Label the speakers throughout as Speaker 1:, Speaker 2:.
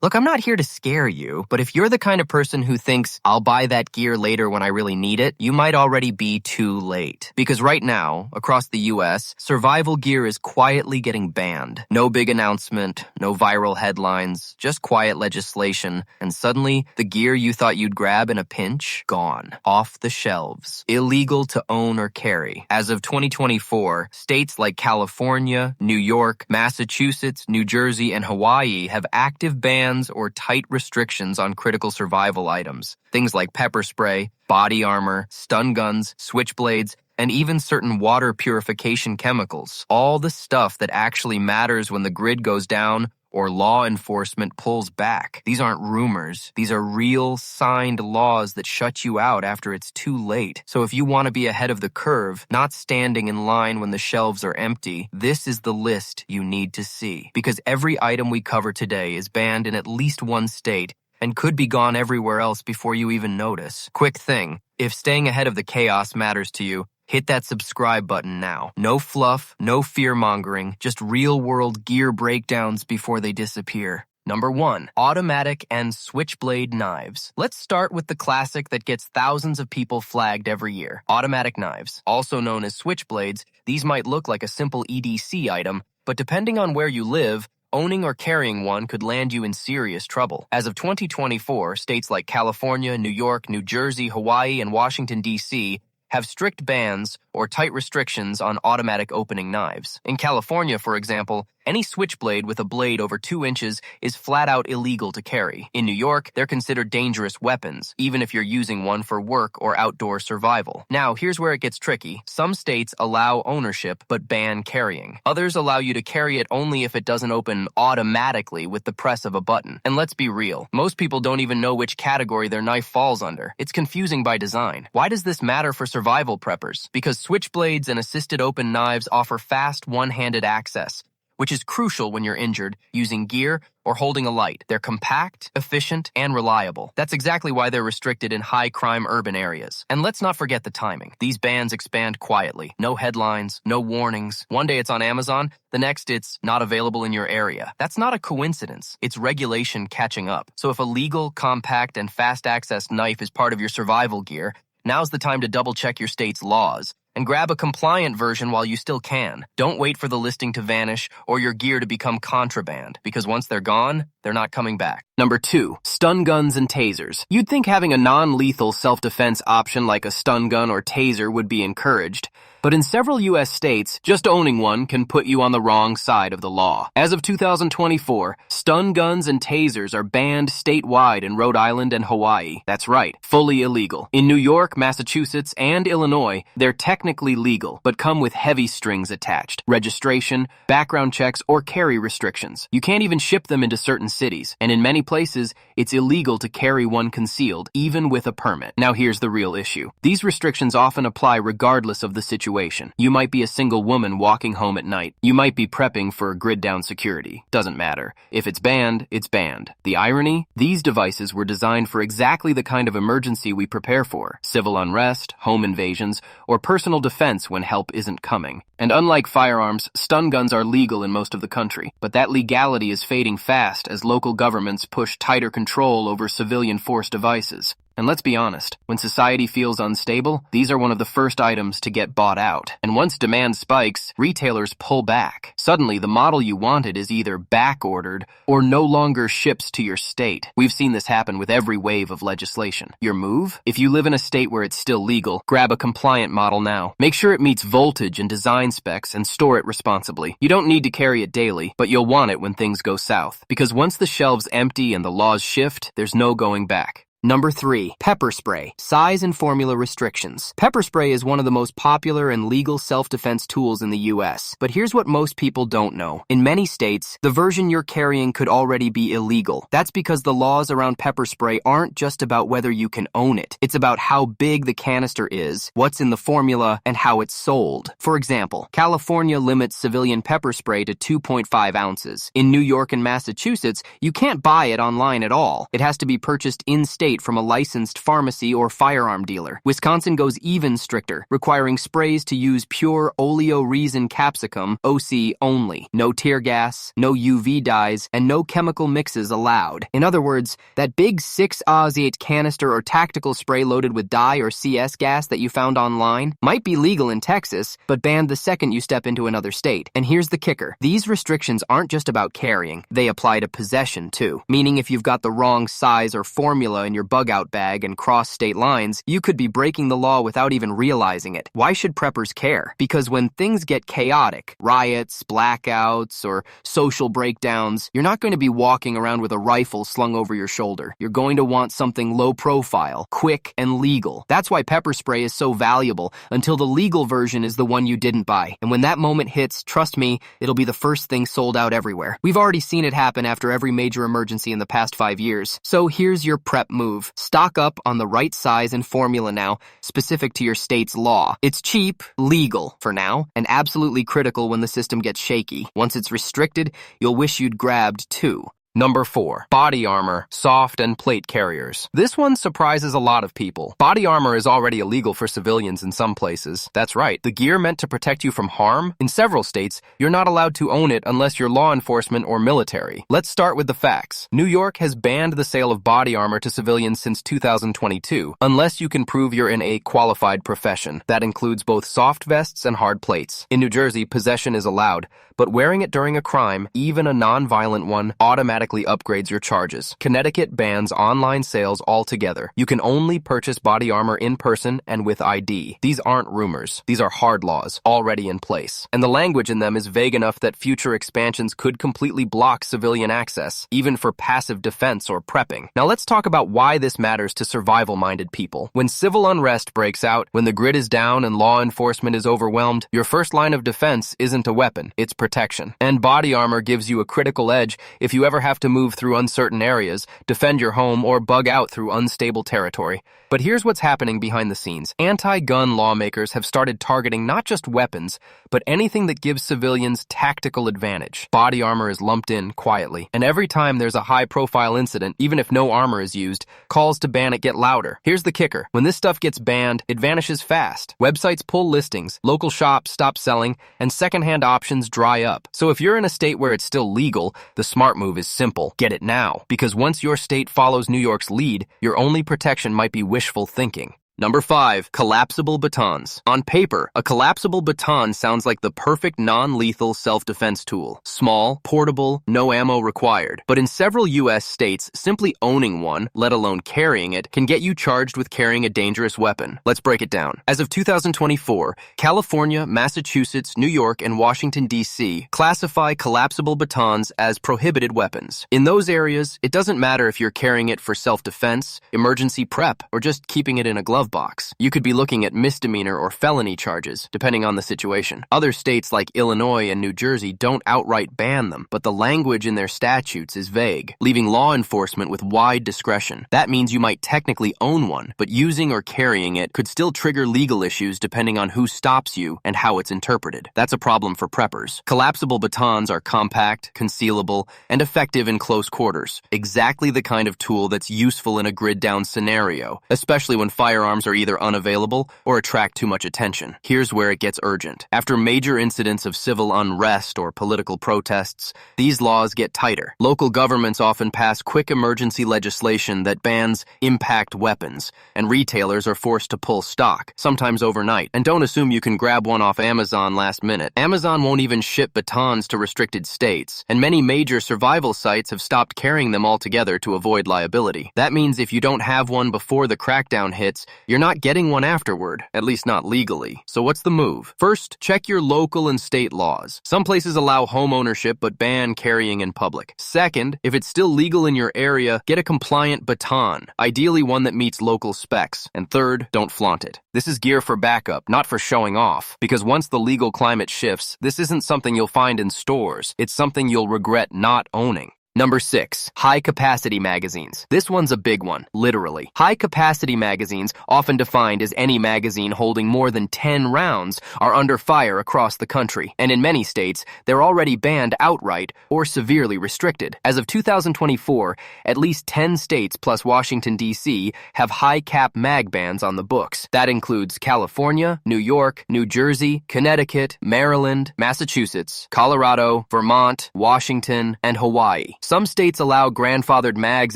Speaker 1: Look, I'm not here to scare you, but if you're the kind of person who thinks, I'll buy that gear later when I really need it, you might already be too late. Because right now, across the US, survival gear is quietly getting banned. No big announcement, no viral headlines, just quiet legislation, and suddenly, the gear you thought you'd grab in a pinch, gone. Off the shelves. Illegal to own or carry. As of 2024, states like California, New York, Massachusetts, New Jersey, and Hawaii have active bans or tight restrictions on critical survival items. Things like pepper spray, body armor, stun guns, switchblades, and even certain water purification chemicals. All the stuff that actually matters when the grid goes down or law enforcement pulls back. These aren't rumors. These are real, signed laws that shut you out after it's too late. So if you want to be ahead of the curve, not standing in line when the shelves are empty, this is the list you need to see. Because every item we cover today is banned in at least one state and could be gone everywhere else before you even notice. Quick thing, if staying ahead of the chaos matters to you, hit that subscribe button now. No fluff, no fear-mongering, just real-world gear breakdowns before they disappear. Number 1. Automatic and switchblade knives. Let's start with the classic that gets thousands of people flagged every year. Automatic knives. Also known as switchblades, these might look like a simple EDC item, but depending on where you live, owning or carrying one could land you in serious trouble. As of 2024, states like California, New York, New Jersey, Hawaii, and Washington, D.C. have strict bans or tight restrictions on automatic opening knives. In California, for example, any switchblade with a blade over 2 inches is flat out illegal to carry. In New York, they're considered dangerous weapons, even if you're using one for work or outdoor survival. Now, here's where it gets tricky. Some states allow ownership but ban carrying. Others allow you to carry it only if it doesn't open automatically with the press of a button. And let's be real, most people don't even know which category their knife falls under. It's confusing by design. Why does this matter for survival preppers? Because switchblades and assisted open knives offer fast one-handed access, which is crucial when you're injured, using gear, or holding a light. They're compact, efficient, and reliable. That's exactly why they're restricted in high-crime urban areas. And let's not forget the timing. These bans expand quietly. No headlines, no warnings. One day it's on Amazon, the next it's not available in your area. That's not a coincidence. It's regulation catching up. So if a legal, compact, and fast-access knife is part of your survival gear, now's the time to double-check your state's laws. And grab a compliant version while you still can. Don't wait for the listing to vanish or your gear to become contraband, because once they're gone, they're not coming back. Number 2. Stun guns and tasers. You'd think having a non-lethal self-defense option like a stun gun or taser would be encouraged, but in several U.S. states, just owning one can put you on the wrong side of the law. As of 2024, stun guns and tasers are banned statewide in Rhode Island and Hawaii. That's right, fully illegal. In New York, Massachusetts, and Illinois, they're technically legal, but come with heavy strings attached. Registration, background checks, or carry restrictions. You can't even ship them into certain cities, and in many places, it's illegal to carry one concealed, even with a permit. Now here's the real issue. These restrictions often apply regardless of the situation. You might be a single woman walking home at night. You might be prepping for grid-down security. Doesn't matter. If it's banned, it's banned. The irony? These devices were designed for exactly the kind of emergency we prepare for. Civil unrest, home invasions, or personal defense when help isn't coming. And unlike firearms, stun guns are legal in most of the country. But that legality is fading fast as local governments push tighter control over civilian force devices. And let's be honest, when society feels unstable, these are one of the first items to get bought out. And once demand spikes, retailers pull back. Suddenly, the model you wanted is either back-ordered or no longer ships to your state. We've seen this happen with every wave of legislation. Your move? If you live in a state where it's still legal, grab a compliant model now. Make sure it meets voltage and design specs and store it responsibly. You don't need to carry it daily, but you'll want it when things go south. Because once the shelves empty and the laws shift, there's no going back. Number 3. Pepper spray. Size and formula restrictions. Pepper spray is one of the most popular and legal self-defense tools in the U.S. But here's what most people don't know. In many states, the version you're carrying could already be illegal. That's because the laws around pepper spray aren't just about whether you can own it. It's about how big the canister is, what's in the formula, and how it's sold. For example, California limits civilian pepper spray to 2.5 ounces. In New York and Massachusetts, you can't buy it online at all. It has to be purchased in-state state from a licensed pharmacy or firearm dealer. Wisconsin goes even stricter, requiring sprays to use pure oleoresin capsicum, OC only. No tear gas, no UV dyes, and no chemical mixes allowed. In other words, that big 6-Oz-8 canister or tactical spray loaded with dye or CS gas that you found online might be legal in Texas, but banned the second you step into another state. And here's the kicker. These restrictions aren't just about carrying. They apply to possession, too. Meaning if you've got the wrong size or formula in your bug-out bag and cross state lines, you could be breaking the law without even realizing it. Why should preppers care? Because when things get chaotic, riots, blackouts, or social breakdowns, you're not going to be walking around with a rifle slung over your shoulder. You're going to want something low profile, quick, and legal. That's why pepper spray is so valuable, until the legal version is the one you didn't buy. And when that moment hits, trust me, it'll be the first thing sold out everywhere. We've already seen it happen after every major emergency in the past 5 years. So here's your prep move. Stock up on the right size and formula now, specific to your state's law. It's cheap, legal for now, and absolutely critical when the system gets shaky. Once it's restricted, you'll wish you'd grabbed two. Number 4. Body armor, soft and plate carriers. This one surprises a lot of people. Body armor is already illegal for civilians in some places. That's right, the gear meant to protect you from harm. In several states, you're not allowed to own it unless you're law enforcement or military. Let's start with the facts. New York has banned the sale of body armor to civilians since 2022, unless you can prove you're in a qualified profession. That includes both soft vests and hard plates. In New Jersey, possession is allowed, but wearing it during a crime, even a non-violent one, automatically upgrades your charges. Connecticut bans online sales altogether. You can only purchase body armor in person and with ID. These aren't rumors. These are hard laws, already in place. And the language in them is vague enough that future expansions could completely block civilian access, even for passive defense or prepping. Now let's talk about why this matters to survival-minded people. When civil unrest breaks out, when the grid is down and law enforcement is overwhelmed, your first line of defense isn't a weapon, it's protection. And body armor gives you a critical edge if you ever have to move through uncertain areas, defend your home, or bug out through unstable territory. But here's what's happening behind the scenes. Anti-gun lawmakers have started targeting not just weapons, but anything that gives civilians tactical advantage. Body armor is lumped in quietly, and every time there's a high-profile incident, even if no armor is used, calls to ban it get louder. Here's the kicker. When this stuff gets banned, it vanishes fast. Websites pull listings, local shops stop selling, and secondhand options dry up. So if you're in a state where it's still legal, the smart move is simple. Get it now. Because once your state follows New York's lead, your only protection might be wishful thinking. Number 5. Collapsible batons. On paper, a collapsible baton sounds like the perfect non-lethal self-defense tool. Small, portable, no ammo required. But in several U.S. states, simply owning one, let alone carrying it, can get you charged with carrying a dangerous weapon. Let's break it down. As of 2024, California, Massachusetts, New York, and Washington, D.C. classify collapsible batons as prohibited weapons. In those areas, it doesn't matter if you're carrying it for self-defense, emergency prep, or just keeping it in a glove box. You could be looking at misdemeanor or felony charges, depending on the situation. Other states like Illinois and New Jersey don't outright ban them, but the language in their statutes is vague, leaving law enforcement with wide discretion. That means you might technically own one, but using or carrying it could still trigger legal issues depending on who stops you and how it's interpreted. That's a problem for preppers. Collapsible batons are compact, concealable, and effective in close quarters. Exactly the kind of tool that's useful in a grid-down scenario, especially when firearms are either unavailable or attract too much attention. Here's where it gets urgent. After major incidents of civil unrest or political protests, these laws get tighter. Local governments often pass quick emergency legislation that bans impact weapons, and retailers are forced to pull stock, sometimes overnight. And don't assume you can grab one off Amazon last minute. Amazon won't even ship batons to restricted states, and many major survival sites have stopped carrying them altogether to avoid liability. That means if you don't have one before the crackdown hits, you're not getting one afterward, at least not legally. So what's the move? First, check your local and state laws. Some places allow home ownership but ban carrying in public. Second, if it's still legal in your area, get a compliant baton, ideally one that meets local specs. And third, don't flaunt it. This is gear for backup, not for showing off. Because once the legal climate shifts, this isn't something you'll find in stores. It's something you'll regret not owning. Number 6. High-capacity magazines. This one's a big one, literally. High-capacity magazines, often defined as any magazine holding more than 10 rounds, are under fire across the country, and in many states, they're already banned outright or severely restricted. As of 2024, at least 10 states plus Washington, D.C. have high-cap mag bans on the books. That includes California, New York, New Jersey, Connecticut, Maryland, Massachusetts, Colorado, Vermont, Washington, and Hawaii. Some states allow grandfathered mags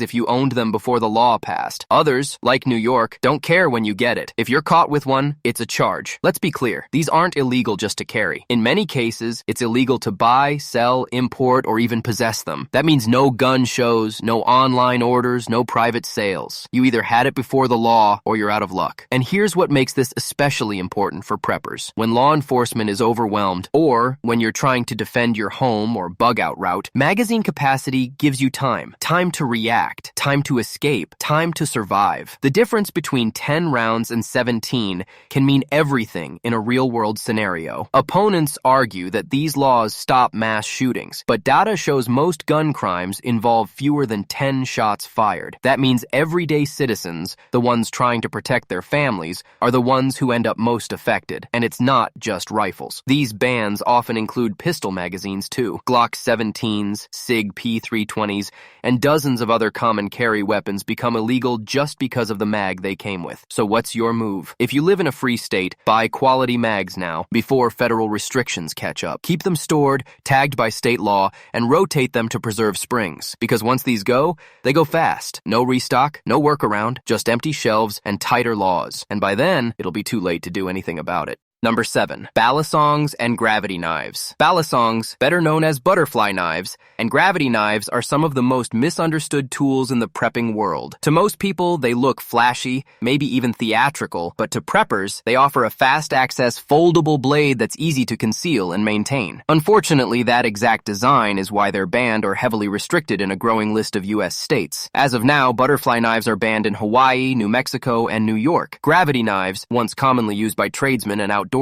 Speaker 1: if you owned them before the law passed. Others, like New York, don't care when you get it. If you're caught with one, it's a charge. Let's be clear, these aren't illegal just to carry. In many cases, it's illegal to buy, sell, import, or even possess them. That means no gun shows, no online orders, no private sales. You either had it before the law or you're out of luck. And here's what makes this especially important for preppers. When law enforcement is overwhelmed, or when you're trying to defend your home or bug-out route, magazine capacity gives you time. Time to react, time to escape, time to survive. The difference between 10 rounds and 17 can mean everything in a real-world scenario. Opponents argue that these laws stop mass shootings, but data shows most gun crimes involve fewer than 10 shots fired. That means everyday citizens, the ones trying to protect their families, are the ones who end up most affected. And it's not just rifles. These bans often include pistol magazines too. Glock 17s, SIG P320s, and dozens of other common carry weapons become illegal just because of the mag they came with. So what's your move? If you live in a free state, buy quality mags now before federal restrictions catch up. Keep them stored, tagged by state law, and rotate them to preserve springs. Because once these go, they go fast. No restock, no workaround, just empty shelves and tighter laws. And by then, it'll be too late to do anything about it. Number 7. Balisongs and gravity knives. Balisongs, better known as butterfly knives, and gravity knives are some of the most misunderstood tools in the prepping world. To most people, they look flashy, maybe even theatrical, but to preppers, they offer a fast-access foldable blade that's easy to conceal and maintain. Unfortunately, that exact design is why they're banned or heavily restricted in a growing list of U.S. states. As of now, butterfly knives are banned in Hawaii, New Mexico, and New York. Gravity knives, once commonly used by tradesmen and outdoorsmen,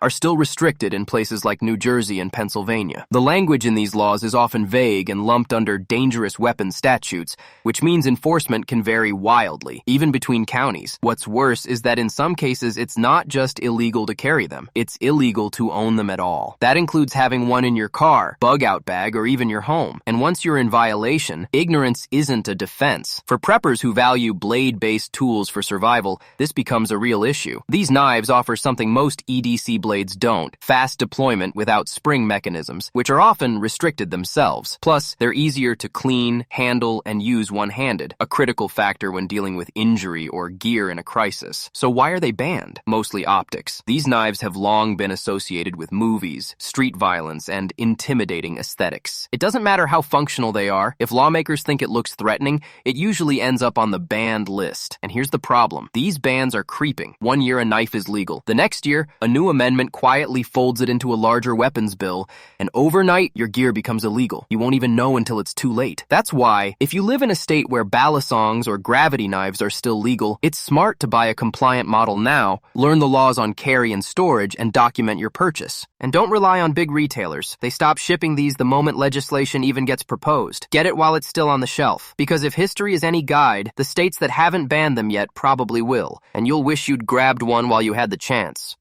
Speaker 1: are still restricted in places like New Jersey and Pennsylvania. The language in these laws is often vague and lumped under dangerous weapons statutes, which means enforcement can vary wildly, even between counties. What's worse is that in some cases, it's not just illegal to carry them, it's illegal to own them at all. That includes having one in your car, bug-out bag, or even your home. And once you're in violation, ignorance isn't a defense. For preppers who value blade-based tools for survival, this becomes a real issue. These knives offer something most EDC blades don't: fast deployment without spring mechanisms, which are often restricted themselves. Plus, they're easier to clean, handle, and use one-handed, a critical factor when dealing with injury or gear in a crisis. So why are they banned? Mostly optics. These knives have long been associated with movies, street violence, and intimidating aesthetics. It doesn't matter how functional they are. If lawmakers think it looks threatening, it usually ends up on the banned list. And here's the problem. These bans are creeping. 1 year a knife is legal. The next year, a new amendment quietly folds it into a larger weapons bill, and overnight, your gear becomes illegal. You won't even know until it's too late. That's why, if you live in a state where balisongs or gravity knives are still legal, it's smart to buy a compliant model now, learn the laws on carry and storage, and document your purchase. And don't rely on big retailers. They stop shipping these the moment legislation even gets proposed. Get it while it's still on the shelf. Because if history is any guide, the states that haven't banned them yet probably will, and you'll wish you'd grabbed one while you had the chance.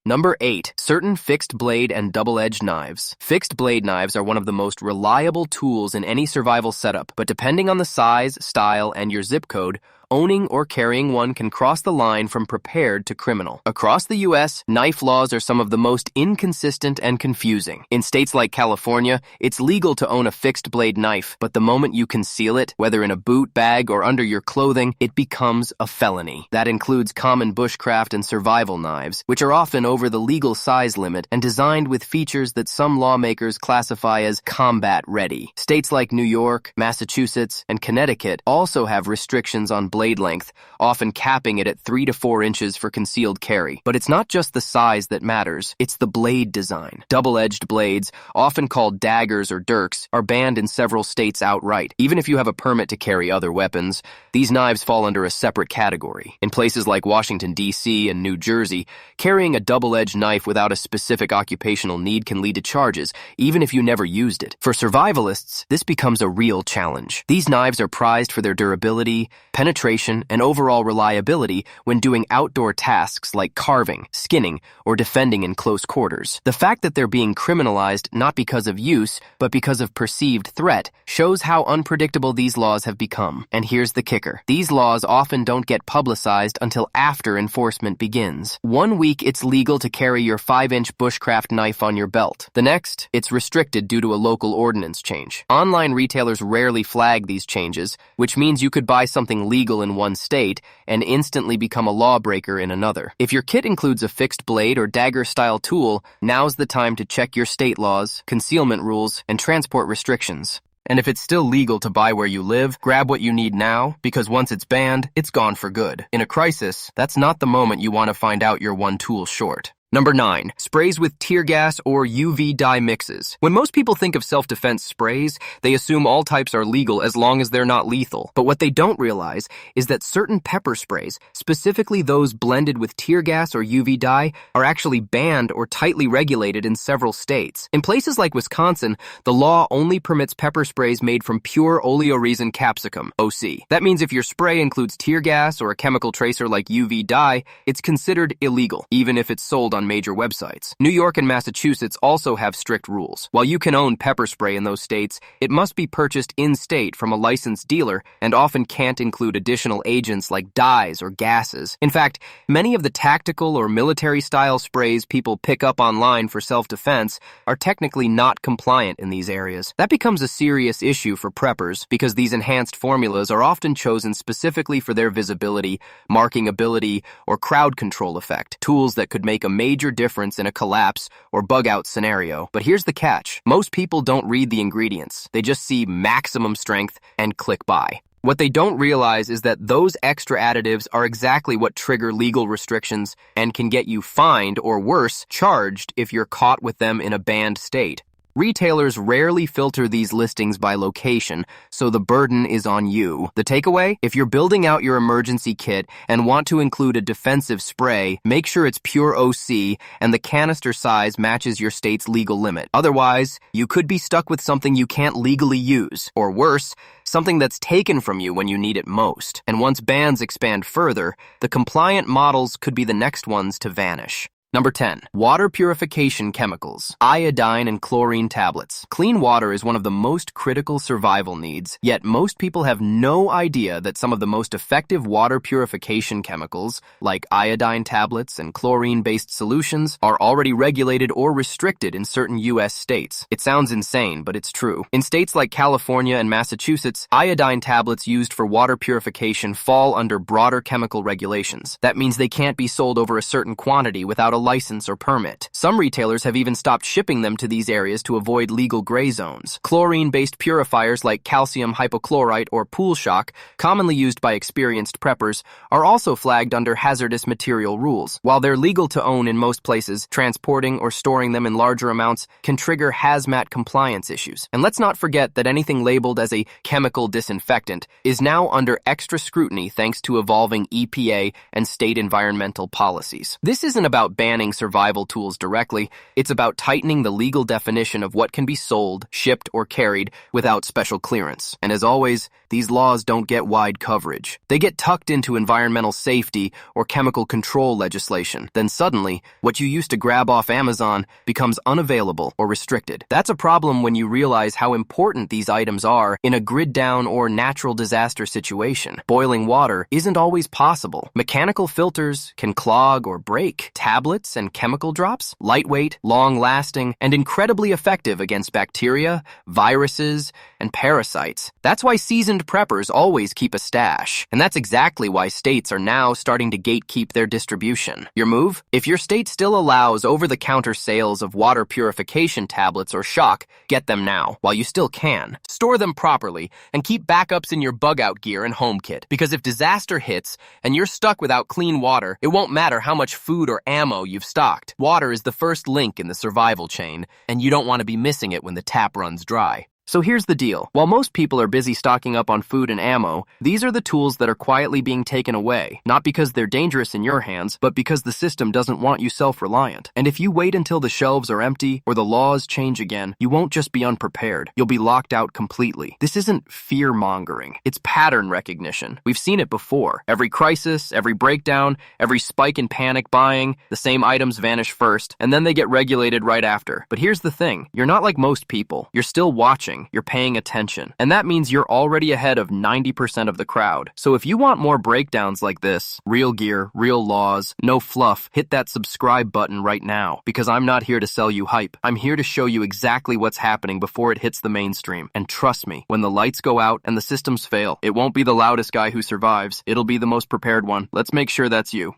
Speaker 1: Number 8. Certain fixed blade and double-edged knives. Fixed blade knives are one of the most reliable tools in any survival setup, but depending on the size, style, and your zip code, owning or carrying one can cross the line from prepared to criminal. Across the U.S., knife laws are some of the most inconsistent and confusing. In states like California, it's legal to own a fixed-blade knife, but the moment you conceal it, whether in a boot, bag, or under your clothing, it becomes a felony. That includes common bushcraft and survival knives, which are often over the legal size limit and designed with features that some lawmakers classify as combat-ready. States like New York, Massachusetts, and Connecticut also have restrictions on blade length, often capping it at 3 to 4 inches for concealed carry. But it's not just the size that matters, it's the blade design. Double-edged blades, often called daggers or dirks, are banned in several states outright. Even if you have a permit to carry other weapons, these knives fall under a separate category. In places like Washington, D.C. and New Jersey, carrying a double-edged knife without a specific occupational need can lead to charges, even if you never used it. For survivalists, this becomes a real challenge. These knives are prized for their durability, penetration, and overall reliability when doing outdoor tasks like carving, skinning, or defending in close quarters. The fact that they're being criminalized not because of use, but because of perceived threat, shows how unpredictable these laws have become. And here's the kicker. These laws often don't get publicized until after enforcement begins. 1 week, it's legal to carry your 5-inch bushcraft knife on your belt. The next, it's restricted due to a local ordinance change. Online retailers rarely flag these changes, which means you could buy something legal in one state and instantly become a lawbreaker in another. If your kit includes a fixed blade or dagger-style tool, now's the time to check your state laws, concealment rules, and transport restrictions. And if it's still legal to buy where you live, grab what you need now, because once it's banned, it's gone for good. In a crisis, that's not the moment you want to find out you're one tool short. Number 9. Sprays with tear gas or UV dye mixes. When most people think of self-defense sprays, they assume all types are legal as long as they're not lethal. But what they don't realize is that certain pepper sprays, specifically those blended with tear gas or UV dye, are actually banned or tightly regulated in several states. In places like Wisconsin, the law only permits pepper sprays made from pure oleoresin capsicum, OC. That means if your spray includes tear gas or a chemical tracer like UV dye, it's considered illegal, even if it's sold on major websites. New York and Massachusetts also have strict rules. While you can own pepper spray in those states, it must be purchased in-state from a licensed dealer and often can't include additional agents like dyes or gases. In fact, many of the tactical or military-style sprays people pick up online for self-defense are technically not compliant in these areas. That becomes a serious issue for preppers because these enhanced formulas are often chosen specifically for their visibility, marking ability, or crowd control effect, tools that could make a major difference in a collapse or bug-out scenario. But here's the catch. Most people don't read the ingredients. They just see maximum strength and click buy. What they don't realize is that those extra additives are exactly what trigger legal restrictions and can get you fined or worse, charged if you're caught with them in a banned state. Retailers rarely filter these listings by location, so the burden is on you. The takeaway? If you're building out your emergency kit and want to include a defensive spray, make sure it's pure OC and the canister size matches your state's legal limit. Otherwise, you could be stuck with something you can't legally use, or worse, something that's taken from you when you need it most. And once bans expand further, the compliant models could be the next ones to vanish. Number 10. Water purification chemicals, iodine and chlorine tablets. Clean water is one of the most critical survival needs, yet most people have no idea that some of the most effective water purification chemicals, like iodine tablets and chlorine-based solutions, are already regulated or restricted in certain U.S. states. It sounds insane, but it's true. In states like California and Massachusetts, iodine tablets used for water purification fall under broader chemical regulations. That means they can't be sold over a certain quantity without a license or permit. Some retailers have even stopped shipping them to these areas to avoid legal gray zones. Chlorine-based purifiers like calcium hypochlorite or pool shock, commonly used by experienced preppers, are also flagged under hazardous material rules. While they're legal to own in most places, transporting or storing them in larger amounts can trigger hazmat compliance issues. And let's not forget that anything labeled as a chemical disinfectant is now under extra scrutiny thanks to evolving EPA and state environmental policies. This isn't about banning survival tools directly, it's about tightening the legal definition of what can be sold, shipped, or carried without special clearance. And as always, these laws don't get wide coverage. They get tucked into environmental safety or chemical control legislation. Then suddenly, what you used to grab off Amazon becomes unavailable or restricted. That's a problem when you realize how important these items are in a grid-down or natural disaster situation. Boiling water isn't always possible. Mechanical filters can clog or break. Tablets tablets and chemical drops, lightweight, long-lasting, and incredibly effective against bacteria, viruses, and parasites. That's why seasoned preppers always keep a stash, and that's exactly why states are now starting to gatekeep their distribution. Your move? If your state still allows over-the-counter sales of water purification tablets or shock, get them now, while you still can. Store them properly, and keep backups in your bug-out gear and home kit, because if disaster hits and you're stuck without clean water, it won't matter how much food or ammo you've stocked. Water is the first link in the survival chain, and you don't want to be missing it when the tap runs dry. So here's the deal. While most people are busy stocking up on food and ammo, these are the tools that are quietly being taken away, not because they're dangerous in your hands, but because the system doesn't want you self-reliant. And if you wait until the shelves are empty or the laws change again, you won't just be unprepared. You'll be locked out completely. This isn't fear-mongering. It's pattern recognition. We've seen it before. Every crisis, every breakdown, every spike in panic buying, the same items vanish first, and then they get regulated right after. But here's the thing. You're not like most people. You're still watching. You're paying attention. And that means you're already ahead of 90% of the crowd. So if you want more breakdowns like this, real gear, real laws, no fluff, hit that subscribe button right now. Because I'm not here to sell you hype. I'm here to show you exactly what's happening before it hits the mainstream. And trust me, when the lights go out and the systems fail, it won't be the loudest guy who survives. It'll be the most prepared one. Let's make sure that's you.